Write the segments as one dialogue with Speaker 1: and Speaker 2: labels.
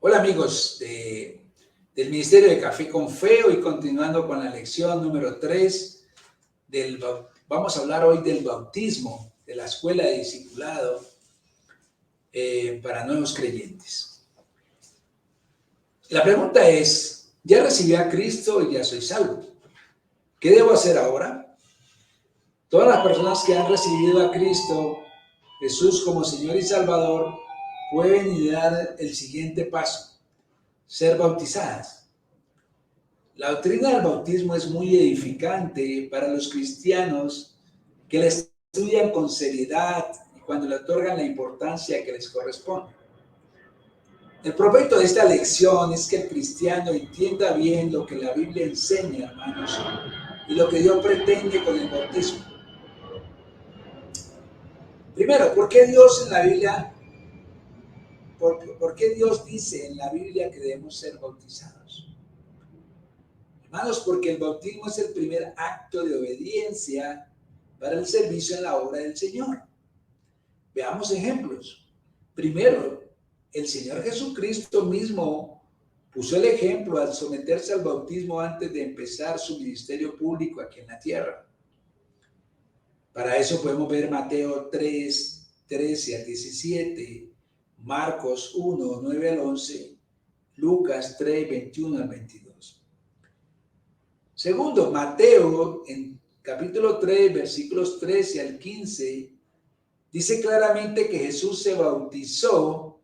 Speaker 1: Hola amigos del Ministerio de Café con Fe, hoy continuando con la lección número 3 vamos a hablar hoy del bautismo, de la escuela de discipulado para nuevos creyentes. La pregunta es, ya recibí a Cristo y ya soy salvo. ¿Qué debo hacer ahora? Todas las personas que han recibido a Cristo Jesús como Señor y Salvador pueden dar el siguiente paso: ser bautizadas. La doctrina del bautismo es muy edificante para los cristianos que la estudian con seriedad y cuando le otorgan la importancia que les corresponde. El propósito de esta lección es que el cristiano entienda bien lo que la Biblia enseña, hermanos, y lo que Dios pretende con el bautismo. Primero, ¿por qué Dios en la Biblia, por qué Dios dice en la Biblia que debemos ser bautizados? Hermanos, porque el bautismo es el primer acto de obediencia para el servicio en la obra del Señor. Veamos ejemplos. Primero, el Señor Jesucristo mismo puso el ejemplo al someterse al bautismo antes de empezar su ministerio público aquí en la tierra. Para eso podemos ver Mateo 3, 13 al 17, Marcos 1, 9 al 11, Lucas 3, 21 al 22. Segundo, Mateo en capítulo 3, versículos 13 al 15, dice claramente que Jesús se bautizó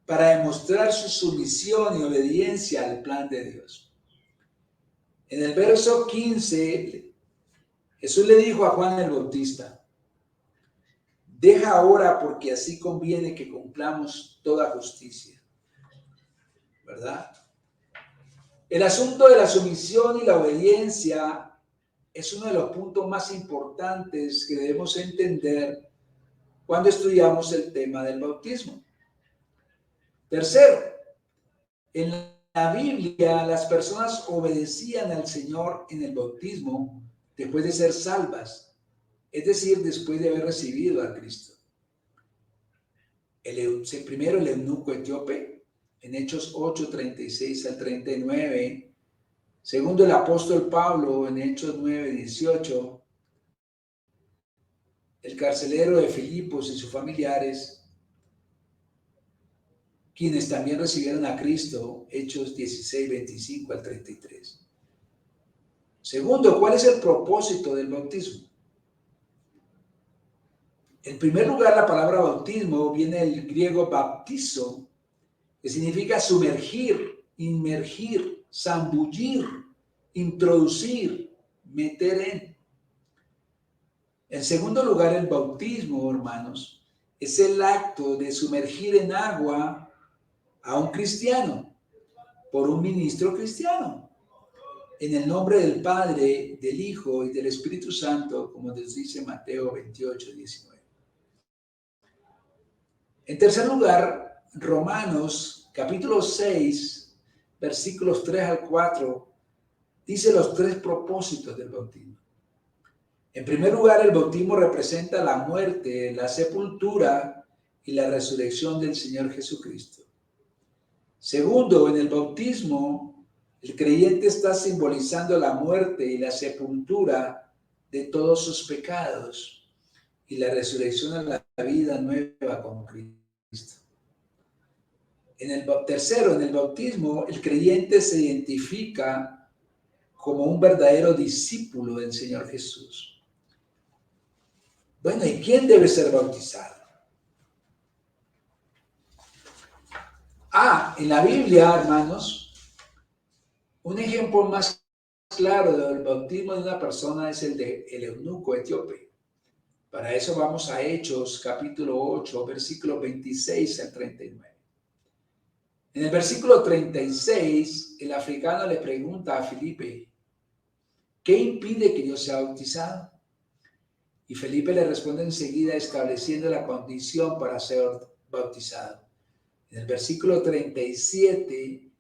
Speaker 1: para demostrar su sumisión y obediencia al plan de Dios. En el verso 15, Jesús le dijo a Juan el Bautista: deja ahora porque así conviene que cumplamos toda justicia. ¿Verdad? El asunto de la sumisión y la obediencia es uno de los puntos más importantes que debemos entender cuando estudiamos el tema del bautismo. Tercero, en la Biblia las personas obedecían al Señor en el bautismo después de ser salvas, es decir, después de haber recibido a Cristo. Primero el eunuco etíope, en Hechos 8, 36 al 39. Segundo, el apóstol Pablo, en Hechos 9, 18. El carcelero de Filipos y sus familiares, quienes también recibieron a Cristo, Hechos 16, 25 al 33. Segundo, ¿cuál es el propósito del bautismo? En primer lugar, la palabra bautismo viene del griego baptizo, que significa sumergir, inmergir, zambullir, introducir, meter en. En segundo lugar, el bautismo, hermanos, es el acto de sumergir en agua a un cristiano por un ministro cristiano, en el nombre del Padre, del Hijo y del Espíritu Santo, como nos dice Mateo 28, 19. En tercer lugar, Romanos capítulo 6, versículos 3 al 4, dice los tres propósitos del bautismo. En primer lugar, el bautismo representa la muerte, la sepultura y la resurrección del Señor Jesucristo. Segundo, en el bautismo, el creyente está simbolizando la muerte y la sepultura de todos sus pecados y la resurrección a la vida nueva con Cristo. Tercero, en el bautismo, el creyente se identifica como un verdadero discípulo del Señor Jesús. Bueno, ¿y quién debe ser bautizado? En la Biblia, hermanos, un ejemplo más claro del bautismo de una persona es el de el eunuco etíope. Para eso vamos a Hechos capítulo 8, versículos 26 al 39. En el versículo 36, el africano le pregunta a Felipe: ¿qué impide que yo sea bautizado? Y Felipe le responde enseguida estableciendo la condición para ser bautizado. En el versículo 37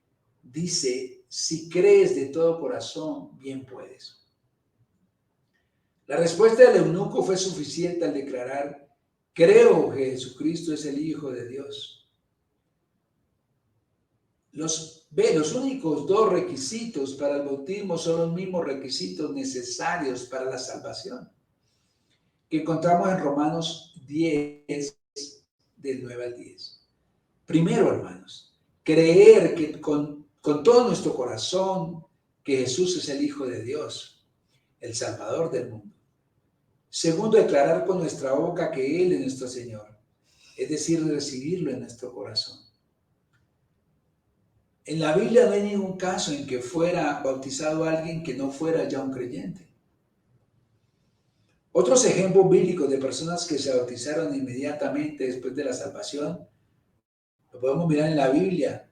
Speaker 1: dice: si crees de todo corazón, bien puedes. La respuesta del eunuco fue suficiente al declarar: creo que Jesucristo es el Hijo de Dios. Los únicos dos requisitos para el bautismo son los mismos requisitos necesarios para la salvación, que encontramos en Romanos 10, del 9 al 10. Primero, hermanos, creer que con todo nuestro corazón que Jesús es el Hijo de Dios, el Salvador del mundo. Segundo, declarar con nuestra boca que Él es nuestro Señor, es decir, recibirlo en nuestro corazón. En la Biblia no hay ningún caso en que fuera bautizado alguien que no fuera ya un creyente. Otros ejemplos bíblicos de personas que se bautizaron inmediatamente después de la salvación, lo podemos mirar en la Biblia.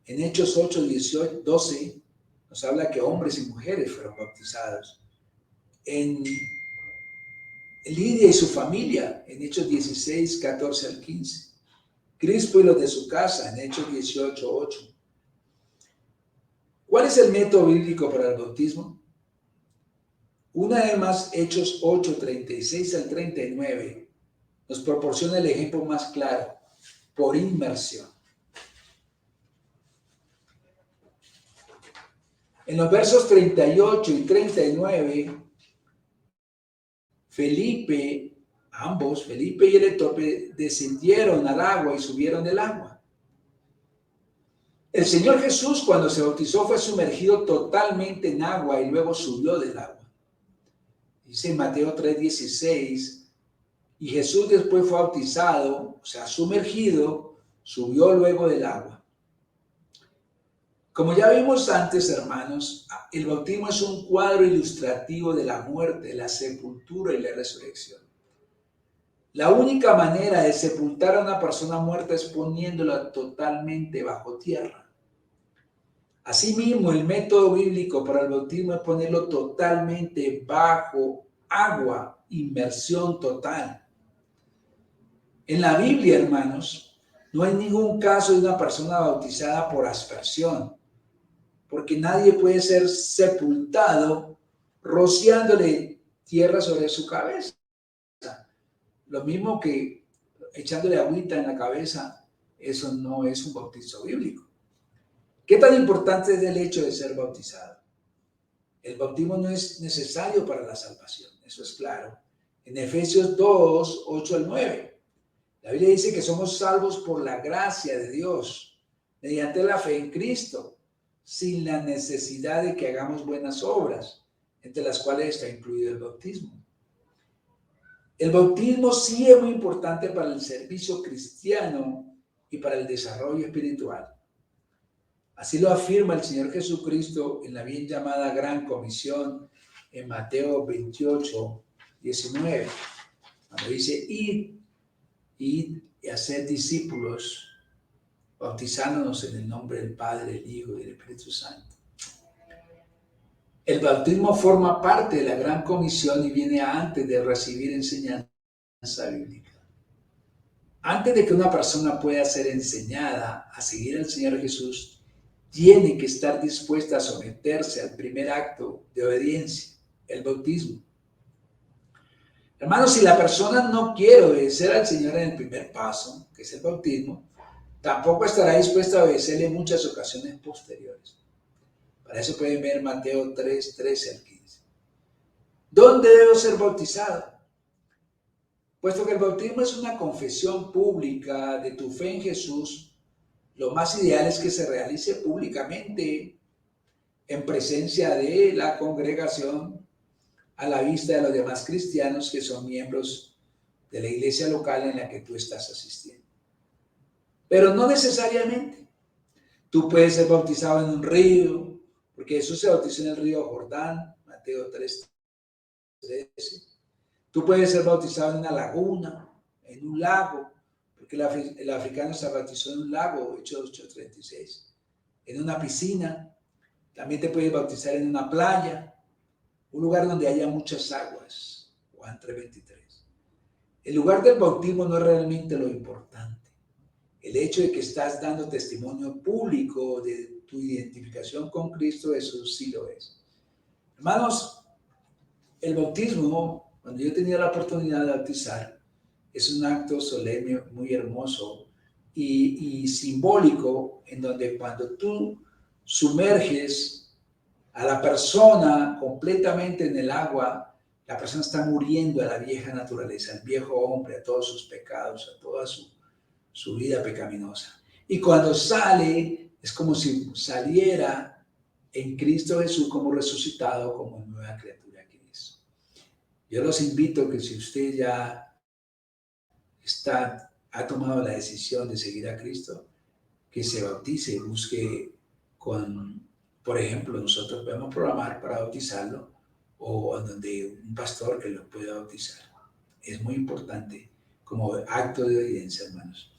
Speaker 1: En Hechos 8, 18, 12, nos habla que hombres y mujeres fueron bautizados. En Lidia y su familia, en Hechos 16, 14 al 15. Crispo y los de su casa, en Hechos 18, 8. ¿Cuál es el método bíblico para el bautismo? Una vez más, Hechos 8, 36 al 39, nos proporciona el ejemplo más claro, por inmersión. En los versos 38 y 39, Felipe y el etíope, descendieron al agua y subieron del agua. El Señor Jesús, cuando se bautizó, fue sumergido totalmente en agua y luego subió del agua. Dice en Mateo 3:16, y Jesús después fue bautizado, o sea, sumergido, subió luego del agua. Como ya vimos antes, hermanos, el bautismo es un cuadro ilustrativo de la muerte, la sepultura y la resurrección. La única manera de sepultar a una persona muerta es poniéndola totalmente bajo tierra. Asimismo, el método bíblico para el bautismo es ponerlo totalmente bajo agua, inmersión total. En la Biblia, hermanos, no hay ningún caso de una persona bautizada por aspersión, porque nadie puede ser sepultado rociándole tierra sobre su cabeza. Lo mismo que echándole agüita en la cabeza, eso no es un bautizo bíblico. ¿Qué tan importante es el hecho de ser bautizado? El bautismo no es necesario para la salvación, eso es claro. En Efesios 2, 8 al 9, la Biblia dice que somos salvos por la gracia de Dios, mediante la fe en Cristo, sin la necesidad de que hagamos buenas obras, entre las cuales está incluido el bautismo. El bautismo sí es muy importante para el servicio cristiano y para el desarrollo espiritual. Así lo afirma el Señor Jesucristo en la bien llamada Gran Comisión en Mateo 28, 19, cuando dice, id y haced discípulos, bautizándonos en el nombre del Padre, el Hijo y del Espíritu Santo. El bautismo forma parte de la Gran Comisión y viene antes de recibir enseñanza bíblica. Antes de que una persona pueda ser enseñada a seguir al Señor Jesús, tiene que estar dispuesta a someterse al primer acto de obediencia, el bautismo. Hermanos, si la persona no quiere obedecer al Señor en el primer paso, que es el bautismo, tampoco estará dispuesta a obedecerle en muchas ocasiones posteriores. Para eso pueden ver Mateo 3, 13 al 15. ¿Dónde debo ser bautizado? Puesto que el bautismo es una confesión pública de tu fe en Jesús, lo más ideal es que se realice públicamente en presencia de la congregación, a la vista de los demás cristianos que son miembros de la iglesia local en la que tú estás asistiendo. Pero no necesariamente. Tú puedes ser bautizado en un río, porque Jesús se bautizó en el río Jordán, Mateo 3, 13. Tú puedes ser bautizado en una laguna, en un lago, porque el africano se bautizó en un lago, Hechos 8:36. En una piscina, también te puedes bautizar en una playa, un lugar donde haya muchas aguas, Juan 3:23. El lugar del bautismo no es realmente lo importante. El hecho de que estás dando testimonio público de tu identificación con Cristo Jesús sí lo es. Hermanos, el bautismo, cuando yo tenía la oportunidad de bautizar, es un acto solemne muy hermoso y simbólico, en donde cuando tú sumerges a la persona completamente en el agua, la persona está muriendo a la vieja naturaleza, al viejo hombre, a todos sus pecados, a toda su vida pecaminosa. Y cuando sale, es como si saliera en Cristo Jesús como resucitado, como nueva criatura que es. Yo los invito que si usted ya ha tomado la decisión de seguir a Cristo, que se bautice, busque por ejemplo, nosotros podemos programar para bautizarlo o donde un pastor que lo pueda bautizar. Es muy importante como acto de obediencia, hermanos.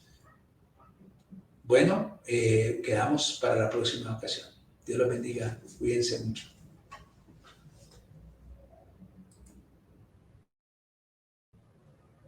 Speaker 1: Bueno, quedamos para la próxima ocasión. Dios los bendiga. Cuídense mucho.